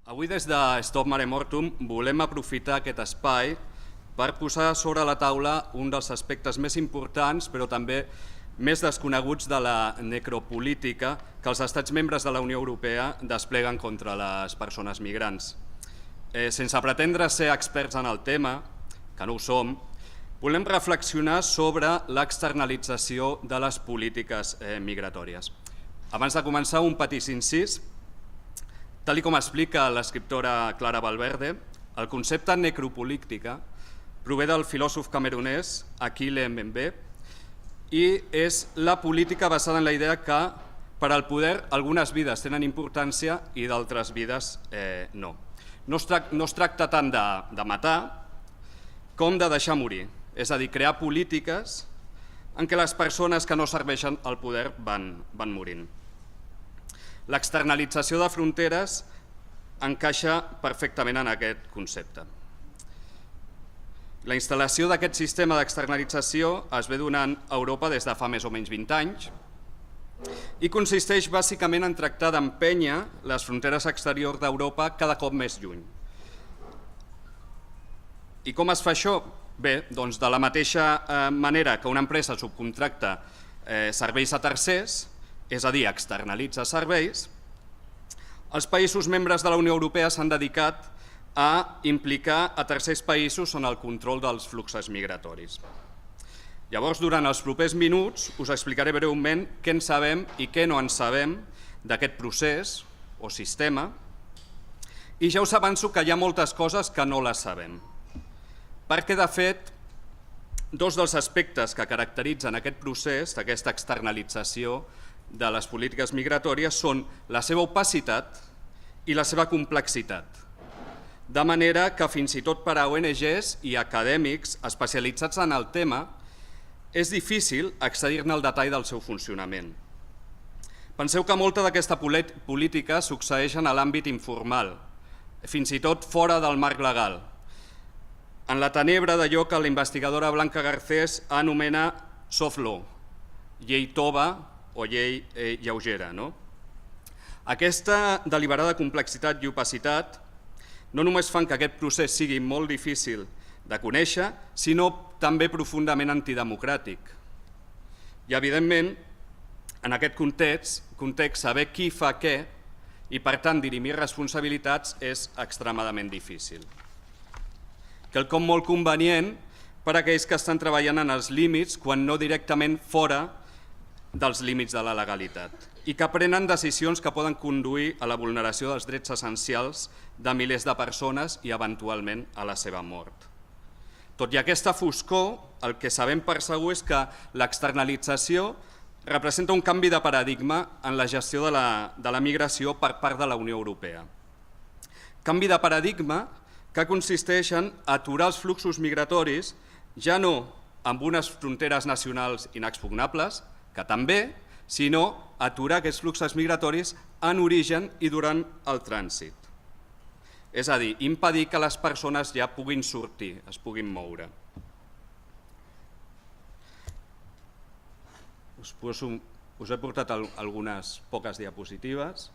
Avui des de Stop Mare Mortum volem aprofitar aquest espai per posar sobre la taula un dels aspectes més importants però també més desconeguts de la necropolítica que els estats membres de la Unió Europea despleguen contra les persones migrants. Sense pretendre ser experts en el tema, que no ho som, volem reflexionar sobre l'externalització de les polítiques migratòries. Abans de començar, un petit incís. Tal com explica l'escriptora Clara Valverde, el concepte necropolítica prové del filòsof camerunès Achille Mbembe i és la política basada en la idea que per al poder algunes vides tenen importància i d'altres vides no. No es tracta tant de matar com de deixar morir, és a dir, crear polítiques en què les persones que no serveixen al poder van morint. L'externalització de fronteres encaixa perfectament en aquest concepte. La instal·lació d'aquest sistema d'externalització es ve donant a Europa des de fa més o menys 20 anys i consisteix bàsicament en tractar d'empènyer les fronteres exteriors d'Europa cada cop més lluny. I com es fa això? Bé, doncs de la mateixa manera que una empresa subcontracta serveis a tercers, és a dir, externalitza serveis, els països membres de la Unió Europea s'han dedicat a implicar a tercers països en el control dels fluxos migratoris. Llavors, durant els propers minuts, us explicaré breument què en sabem i què no en sabem d'aquest procés o sistema, i ja us avanço que hi ha moltes coses que no les sabem. Perquè, de fet, dos dels aspectes que caracteritzen aquest procés, d'aquesta externalització de les polítiques migratòries, són la seva opacitat i la seva complexitat. De manera que fins i tot per a ONGs i acadèmics especialitzats en el tema és difícil accedir-ne al detall del seu funcionament. Penseu que molta d'aquesta política succeeix en l'àmbit informal, fins i tot fora del marc legal, en la tenebra d'allò que la investigadora Blanca Garcés anomena soft law, llei tova o llei lleugera. Aquesta deliberada complexitat i opacitat no només fan que aquest procés sigui molt difícil de conèixer, sinó també profundament antidemocràtic. I, evidentment, en aquest context, saber qui fa què i, per tant, dirimir responsabilitats és extremadament difícil. Quelcom molt convenient per a aquells que estan treballant en els límits, quan no directament fora dels límits de la legalitat, i que prenen decisions que poden conduir a la vulneració dels drets essencials de milers de persones i, eventualment, a la seva mort. Tot i aquesta foscor, el que sabem per segur és que l'externalització representa un canvi de paradigma en la gestió de la migració per part de la Unió Europea. Canvi de paradigma que consisteix en aturar els fluxos migratoris, ja no amb unes fronteres nacionals inexpugnables, que també, sinó aturar aquests fluxos migratoris en origen i durant el trànsit. És a dir, impedir que les persones ja puguin sortir, es puguin moure. Us he portat algunes poques diapositives.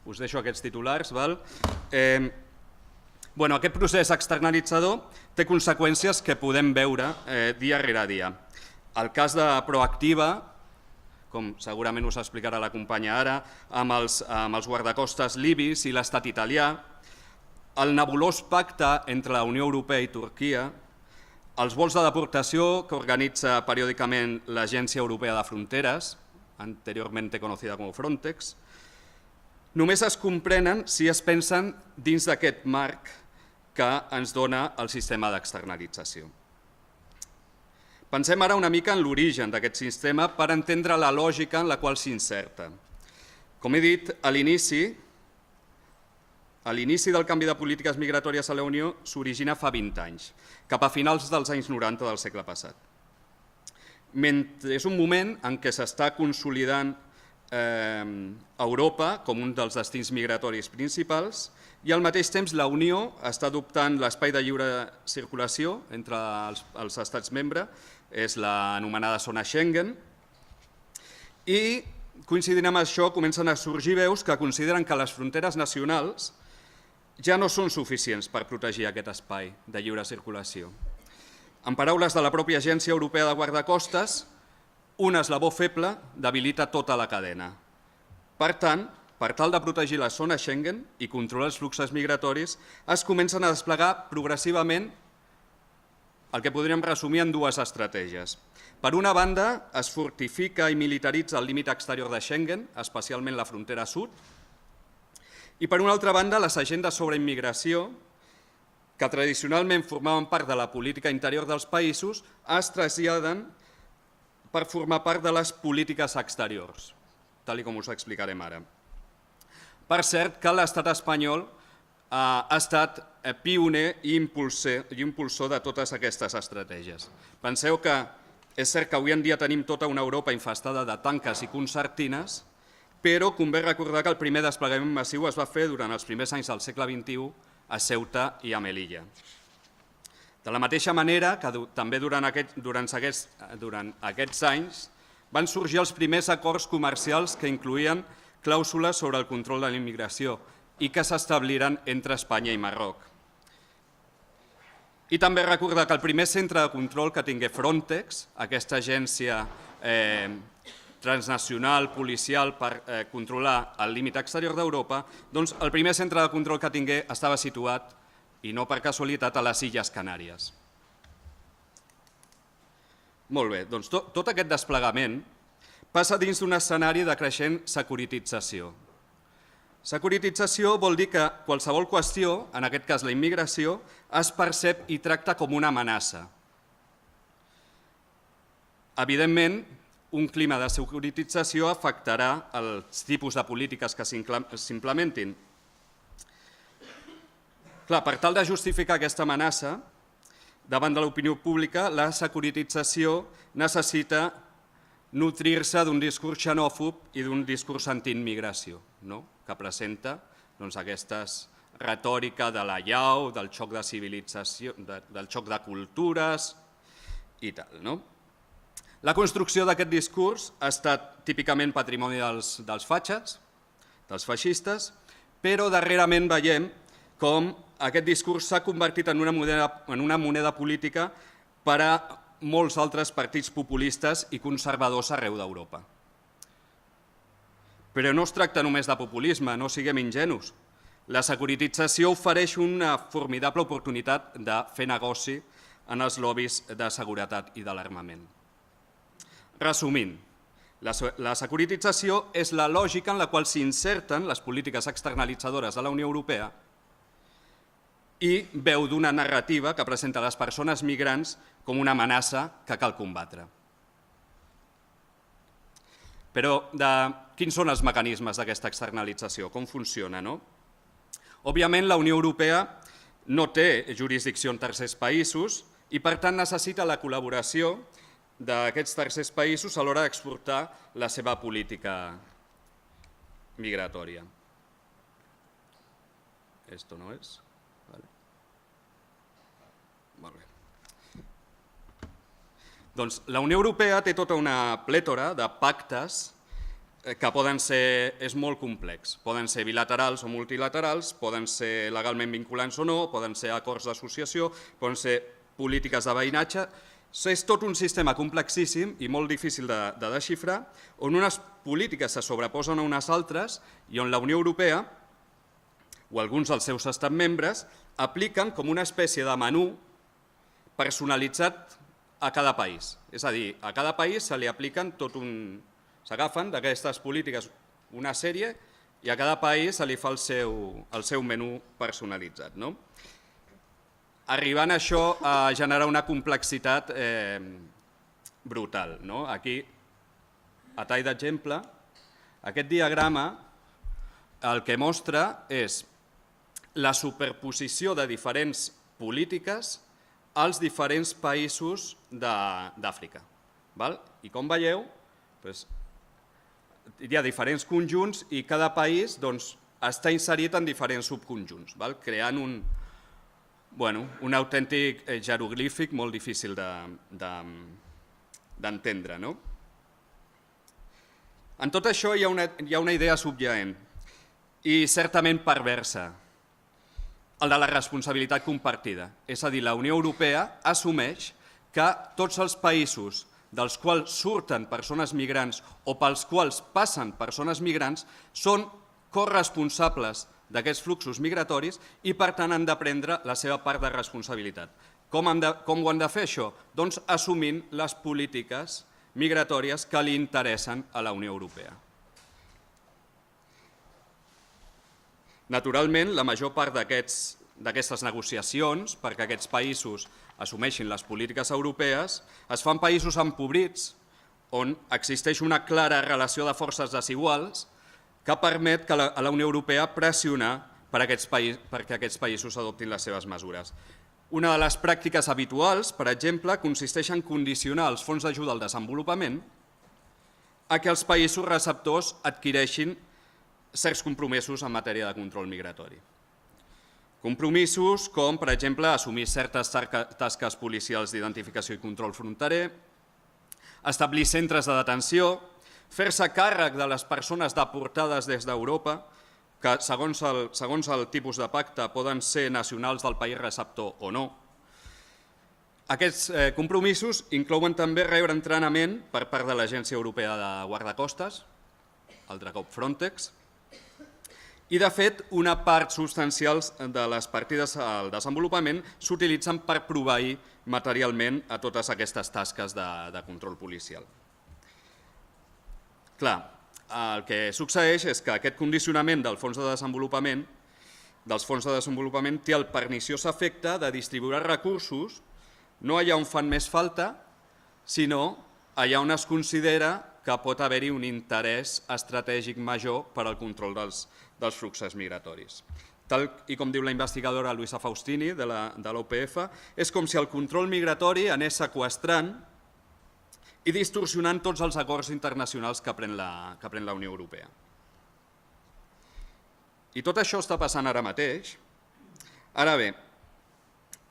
Us deixo aquests titulars. Aquest procés externalitzador té conseqüències que podem veure dia rere dia. El cas de Proactiva, com segurament us explicarà la companya ara, amb els guardacostes libis i l'estat italià, el nebulós pacte entre la Unió Europea i Turquia, els vols de deportació que organitza periòdicament l'Agència Europea de Fronteres, anteriorment conocida com Frontex, només es comprenen si es pensen dins d'aquest marc que ens dona el sistema d'externalització. Pensem ara una mica en l'origen d'aquest sistema per entendre la lògica en la qual s'inserta. Com he dit, a l'inici del canvi de polítiques migratòries a la Unió s'origina fa 20 anys, cap a finals dels anys 90 del segle passat. És un moment en què s'està consolidant Europa com un dels destins migratoris principals i al mateix temps la Unió està adoptant l'espai de lliure circulació entre els estats membres, és l'anomenada zona Schengen, i coincidint amb això comencen a sorgir veus que consideren que les fronteres nacionals ja no són suficients per protegir aquest espai de lliure circulació. En paraules de la pròpia Agència Europea de Guardacostes, un eslabó feble debilita tota la cadena. Per tant, per tal de protegir la zona Schengen i controlar els fluxos migratoris, es comencen a desplegar progressivament el que podríem resumir en dues estratègies. Per una banda, es fortifica i militaritza el límit exterior de Schengen, especialment la frontera sud, i per una altra banda, les agendes sobre immigració, que tradicionalment formaven part de la política interior dels països, es traslladen per formar part de les polítiques exteriors, tal com us explicarem ara. Per cert que l'estat espanyol ha estat pioner i impulsor de totes aquestes estratègies. Penseu que és cert que avui en dia tenim tota una Europa infestada de tanques i concertines, però convé recordar que el primer desplegament massiu es va fer durant els primers anys del segle XXI a Ceuta i a Melilla. De la mateixa manera que també durant aquests anys van sorgir els primers acords comercials que incloïen clàusules sobre el control de la immigració i que s'establiren entre Espanya i Marroc. I també recordar que el primer centre de control que tingué Frontex, aquesta agència transnacional, policial, per controlar el límit exterior d'Europa, doncs el primer centre de control que tingué estava situat, i no per casualitat, a les Illes Canàries. Molt bé, doncs tot aquest desplegament passa dins d'un escenari de creixent securitització. Securitització vol dir que qualsevol qüestió, en aquest cas la immigració, es percep i tracta com una amenaça. Evidentment, un clima de securitització afectarà els tipus de polítiques que s'implementin. Clar, per tal de justificar aquesta amenaça, davant de l'opinió pública, la securitització necessita nutrir-se d'un discurs xenòfob i d'un discurs antiimmigració, que presenta aquesta retòrica de la llau, del xoc de civilització, del xoc de cultures i tal. La construcció d'aquest discurs ha estat típicament patrimoni dels fatxes, dels feixistes, però darrerament veiem com aquest discurs s'ha convertit en una moneda política per a molts altres partits populistes i conservadors arreu d'Europa. Però no es tracta només de populisme, no siguem ingenus. La securitització ofereix una formidable oportunitat de fer negoci en els lobbies de seguretat i de l'armament. Resumint, la securitització és la lògica en la qual s'inserten les polítiques externalitzadores de la Unió Europea i veu d'una narrativa que presenta les persones migrants com una amenaça que cal combatre. Però quins són els mecanismes d'aquesta externalització? Com funciona? Òbviament, la Unió Europea no té jurisdicció en tercers països i, per tant, necessita la col·laboració d'aquests tercers països a l'hora d'exportar la seva política migratòria. Esto no es. Molt bé. Doncs la Unió Europea té tota una plètora de pactes que poden ser, és molt complex. Poden ser bilaterals o multilaterals, poden ser legalment vinculants o no, poden ser acords d'associació, poden ser polítiques de veïnatge. És tot un sistema complexíssim i molt difícil de desxifrar, on unes polítiques se sobreposen a unes altres i on la Unió Europea o alguns dels seus estats membres apliquen com una espècie de menú personalitzat a cada país. És a dir, a cada país se li apliquen s'agafen d'aquestes polítiques una sèrie i a cada país se li fa el seu menú personalitzat. Arribant a això a generar una complexitat brutal. Aquí, a tall d'exemple, aquest diagrama el que mostra és la superposició de diferents polítiques als diferents països d'Àfrica. I com veieu, hi ha diferents conjunts i cada país està inserit en diferents subconjunts, creant un autèntic jeroglífic molt difícil d'entendre. En tot això hi ha una idea subjacent i certament perversa, el de la responsabilitat compartida. És a dir, la Unió Europea assumeix que tots els països dels quals surten persones migrants o pels quals passen persones migrants són corresponsables d'aquests fluxos migratoris i, per tant, han de prendre la seva part de responsabilitat. Com ho han de fer, això? Doncs assumint les polítiques migratòries que li interessen a la Unió Europea. Naturalment, la major part d'aquestes negociacions, perquè aquests països assumeixin les polítiques europees, es fan països empobrits, on existeix una clara relació de forces desiguals que permet a la Unió Europea pressionar perquè aquests països adoptin les seves mesures. Una de les pràctiques habituals, per exemple, consisteix en condicionar els fons d'ajuda al desenvolupament a que els països receptors adquireixin certs compromisos en matèria de control migratori. Compromisos com, per exemple, assumir certes tasques policials d'identificació i control fronterer, establir centres de detenció, fer-se càrrec de les persones deportades des d'Europa, que segons el tipus de pacte poden ser nacionals del país receptor o no. Aquests compromisos inclouen també rebre entrenament per part de l'Agència Europea de Guardacostes, altre cop Frontex, i, de fet, una part substancial de les partides al desenvolupament s'utilitzen per proveir materialment a totes aquestes tasques de control policial. Clar, el que succeeix és que aquest condicionament dels fons de desenvolupament té el perniciós efecte de distribuir recursos no allà on fan més falta, sinó allà on es considera que pot haver-hi un interès estratègic major per al control dels fluxos migratoris. Tal com diu la investigadora Luisa Faustini de l'OPF, és com si el control migratori anés seqüestrant i distorsionant tots els acords internacionals que pren la Unió Europea. I tot això està passant ara mateix. Ara bé,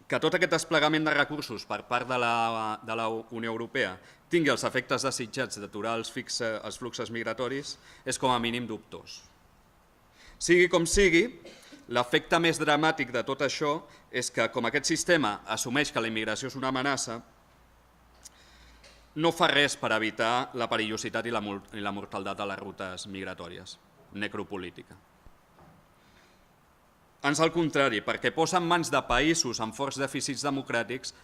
que tot aquest desplegament de recursos per part de la Unió Europea tingui els efectes desitjats d'aturar els fluxos migratoris és com a mínim dubtós. Sigui com sigui, l'efecte més dramàtic de tot això és que, com aquest sistema assumeix que la immigració és una amenaça, no fa res per evitar la perillositat i la mortaldat de les rutes migratòries, necropolítica. Ans al contrari, perquè posa en mans de països amb forts dèficits democràtics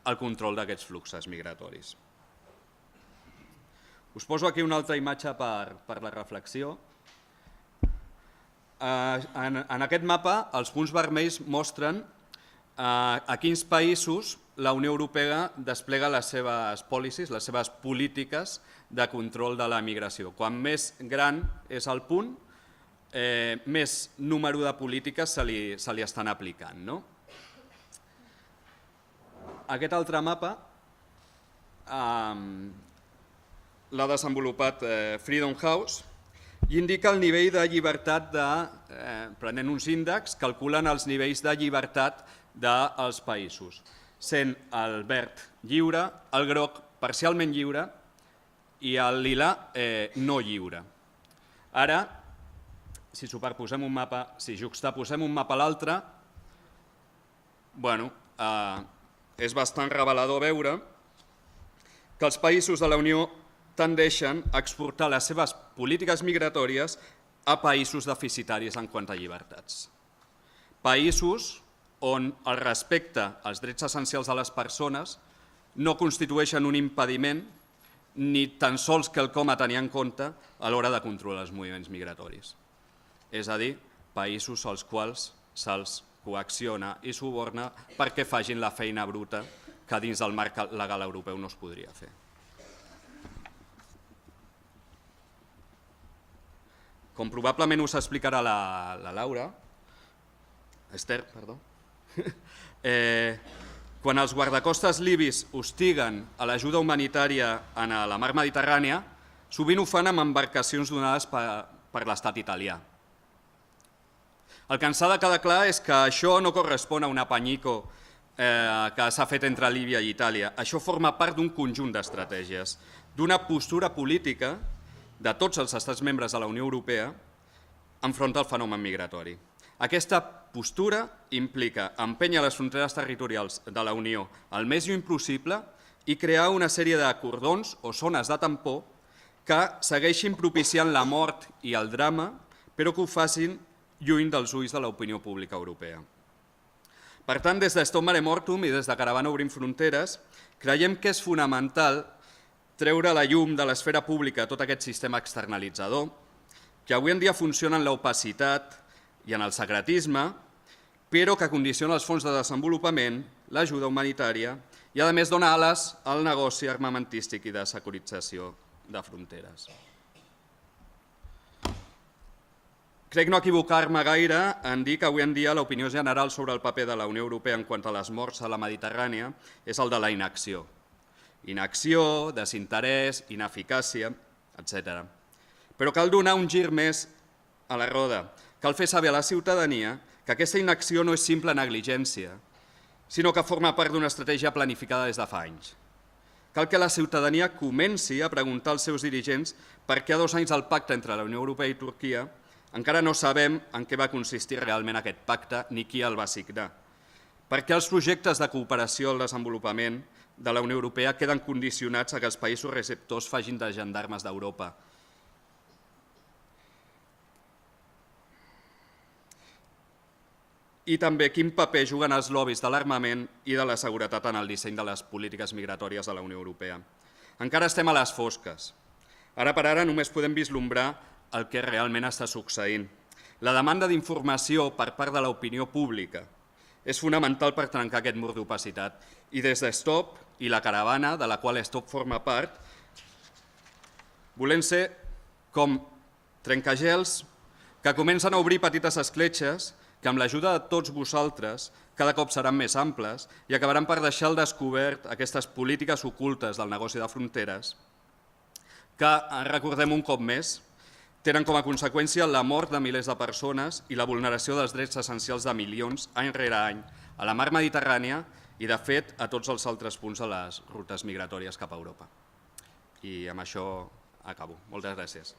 el control d'aquests fluxos migratoris. Us poso aquí una altra imatge per la reflexió. En aquest mapa, els punts vermells mostren a quins països la Unió Europea desplega les seves policies, les seves polítiques de control de la migració. Quan més gran és el punt, més número de polítiques se li estan aplicant. Aquest altre mapa l'ha desenvolupat Freedom House i indica el nivell de llibertat, prenent uns índexs, calculen els nivells de llibertat dels països, sent el verd lliure, el groc parcialment lliure i el lila no lliure. Ara, si juxtaposem un mapa a l'altre, és bastant revelador veure que els països de la Unió tendeixen a exportar les seves polítiques migratòries a països deficitaris en quant a llibertats. Països on el respecte als drets essencials de les persones no constitueixen un impediment ni tan sols quelcom a tenir en compte a l'hora de controlar els moviments migratoris. És a dir, països als quals se'ls coacciona i suborna perquè facin la feina bruta que dins del marc legal europeu no es podria fer. Com probablement us explicarà la Laura, Esther, perdó, quan els guardacostes libis hostiguen a l'ajuda humanitària a la mar Mediterrània, sovint ho fan amb embarcacions donades per l'estat italià. El que ens ha de quedar clar és que això no correspon a un apanyico que s'ha fet entre Líbia i Itàlia. Això forma part d'un conjunt d'estratègies, d'una postura política de tots els estats membres de la Unió Europea enfront al fenomen migratori. Aquesta postura implica empènyer les fronteres territorials de la Unió el més lluny possible i crear una sèrie de cordons o zones de tampó que segueixin propiciant la mort i el drama, però que ho facin lluny dels ulls de l'opinió pública europea. Per tant, des de Stop Mare Mortum i des de Caravana Obrim Fronteres, creiem que és fonamental treure la llum de l'esfera pública tot aquest sistema externalitzador, que avui en dia funciona en l'opacitat i en el secretisme, però que condiciona els fons de desenvolupament, l'ajuda humanitària i, a més, dona ales al negoci armamentístic i de securització de fronteres. Crec no equivocar-me gaire en dir que avui en dia l'opinió general sobre el paper de la Unió Europea en quant a les morts a la Mediterrània és el de la inacció. Inacció, desinterès, ineficàcia, etc. Però cal donar un gir més a la roda. Cal fer saber a la ciutadania que aquesta inacció no és simple negligència, sinó que forma part d'una estratègia planificada des de fa anys. Cal que la ciutadania comenci a preguntar als seus dirigents per què a 2 anys del pacte entre la Unió Europea i Turquia encara no sabem en què va consistir realment aquest pacte ni qui el va signar. Per què els projectes de cooperació al desenvolupament de la Unió Europea queden condicionats a que els països receptors facin de gendarmes d'Europa. I també quin paper juguen els lobbies de l'armament i de la seguretat en el disseny de les polítiques migratòries de la Unió Europea. Encara estem a les fosques. Ara per ara només podem vislumbrar el que realment està succeint. La demanda d'informació per part de l'opinió pública és fonamental per trencar aquest mur d'opacitat i des de Stop i la caravana, de la qual Stop forma part, volem ser com trencagels que comencen a obrir petites escletxes que amb l'ajuda de tots vosaltres cada cop seran més amples i acabaran per deixar al descobert aquestes polítiques ocultes del negoci de fronteres que, recordem un cop més, tenen com a conseqüència la mort de milers de persones i la vulneració dels drets essencials de milions any rere any a la mar Mediterrània i, de fet, a tots els altres punts de les rutes migratòries cap a Europa. I amb això acabo. Moltes gràcies.